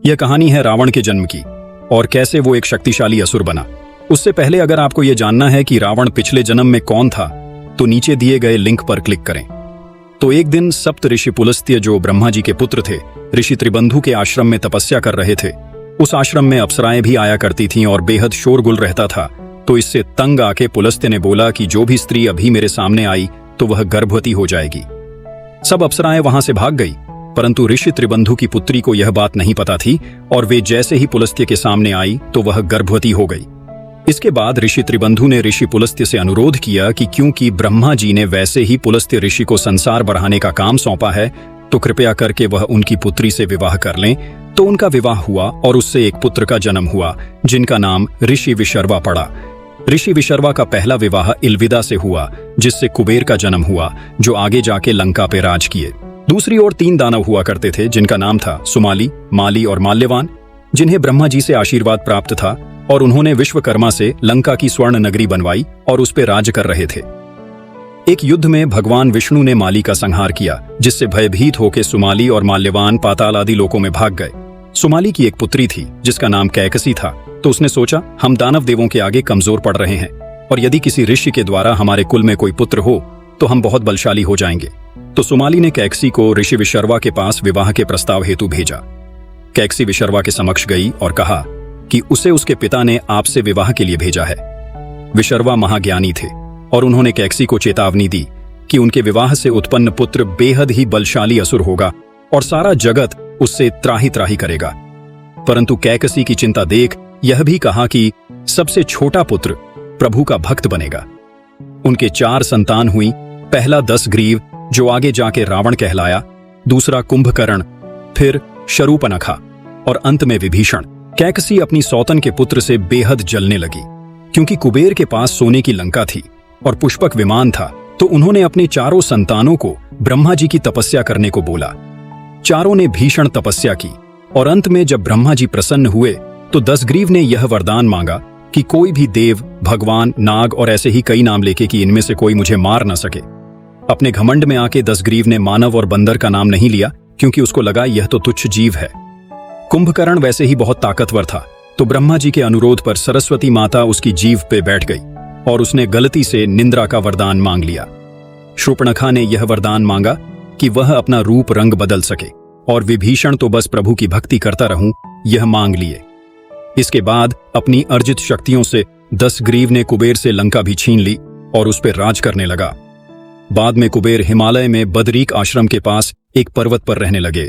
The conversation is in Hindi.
यह कहानी है रावण के जन्म की और कैसे वो एक शक्तिशाली असुर बना। उससे पहले अगर आपको यह जानना है कि रावण पिछले जन्म में कौन था, तो नीचे दिए गए लिंक पर क्लिक करें। तो एक दिन सप्त ऋषि पुलस्त्य, जो ब्रह्मा जी के पुत्र थे, ऋषि त्रिबंधु के आश्रम में तपस्या कर रहे थे। उस आश्रम में अप्सराएं भी आया करती थीं और बेहद शोरगुल रहता था। तो इससे तंग आके पुलस्त्य ने बोला कि जो भी स्त्री अभी मेरे सामने आई तो वह गर्भवती हो जाएगी। सब अप्सराएं वहां से भाग गई, परंतु ऋषि त्रिबंधु की पुत्री को यह बात नहीं पता थी और वे जैसे ही पुलस्त्य के सामने आई तो वह गर्भवती हो गई। इसके बाद ऋषि त्रिबंधु ने ऋषि पुलस्त्य से अनुरोध किया कि क्योंकि ब्रह्मा जी ने वैसे ही पुलस्त्य ऋषि को संसार बढ़ाने का काम सौंपा है, तो कृपया करके वह उनकी पुत्री से विवाह कर लें। तो उनका विवाह हुआ और उससे एक पुत्र का जन्म हुआ, जिनका नाम ऋषि विशर्वा पड़ा। ऋषि विशर्वा का पहला विवाह इल्विदा से हुआ, जिससे कुबेर का जन्म हुआ, जो आगे जाके लंका पे राज किए। दूसरी ओर 3 दानव हुआ करते थे, जिनका नाम था सुमाली, माली और माल्यवान, जिन्हें ब्रह्मा जी से आशीर्वाद प्राप्त था और उन्होंने विश्वकर्मा से लंका की स्वर्ण नगरी बनवाई और उस पर राज कर रहे थे। एक युद्ध में भगवान विष्णु ने माली का संहार किया, जिससे भयभीत होकर सुमाली और माल्यवान पाताल आदि लोकों में भाग गए। सुमाली की एक पुत्री थी जिसका नाम कैकसी था, तो उसने सोचा हम दानव देवों के आगे कमजोर पड़ रहे हैं और यदि किसी ऋषि के द्वारा हमारे कुल में कोई पुत्र हो तो हम बहुत बलशाली हो जाएंगे। तो सुमाली ने कैकसी को ऋषि विशर्वा के पास विवाह के प्रस्ताव हेतु भेजा। कैकसी विशर्वा के समक्ष गई और कहा कि उसे उसके पिता ने आपसे विवाह के लिए भेजा है। विशर्वा महाज्ञानी थे और उन्होंने कैकसी को चेतावनी दी कि उनके विवाह से उत्पन्न पुत्र बेहद ही बलशाली असुर होगा और सारा जगत उससे त्राही त्राही करेगा। परंतु कैकसी की चिंता देख यह भी कहा कि सबसे छोटा पुत्र प्रभु का भक्त बनेगा। उनके 4 संतान हुई। पहला दशग्रीव, जो आगे जाके रावण कहलाया, दूसरा कुंभकर्ण, फिर शरूपनखा और अंत में विभीषण। कैकसी अपनी सौतन के पुत्र से बेहद जलने लगी, क्योंकि कुबेर के पास सोने की लंका थी और पुष्पक विमान था। तो उन्होंने अपने 4 संतानों को ब्रह्मा जी की तपस्या करने को बोला। चारों ने भीषण तपस्या की और अंत में जब ब्रह्मा जी प्रसन्न हुए तो दशग्रीव ने यह वरदान मांगा कि कोई भी देव, भगवान, नाग और ऐसे ही कई नाम लेके कि इनमें से कोई मुझे मार न सके। अपने घमंड में आके दशग्रीव ने मानव और बंदर का नाम नहीं लिया, क्योंकि उसको लगा यह तो तुच्छ जीव है। कुंभकर्ण वैसे ही बहुत ताकतवर था, तो ब्रह्मा जी के अनुरोध पर सरस्वती माता उसकी जीभ पे बैठ गई और उसने गलती से निंद्रा का वरदान मांग लिया। शूर्पणखा ने यह वरदान मांगा कि वह अपना रूप रंग बदल सके, और विभीषण तो बस प्रभु की भक्ति करता रहूं यह मांग लिए। इसके बाद अपनी अर्जित शक्तियों से दशग्रीव ने कुबेर से लंका भी छीन ली और उस पर राज करने लगा। बाद में कुबेर हिमालय में बदरीक आश्रम के पास एक पर्वत पर रहने लगे।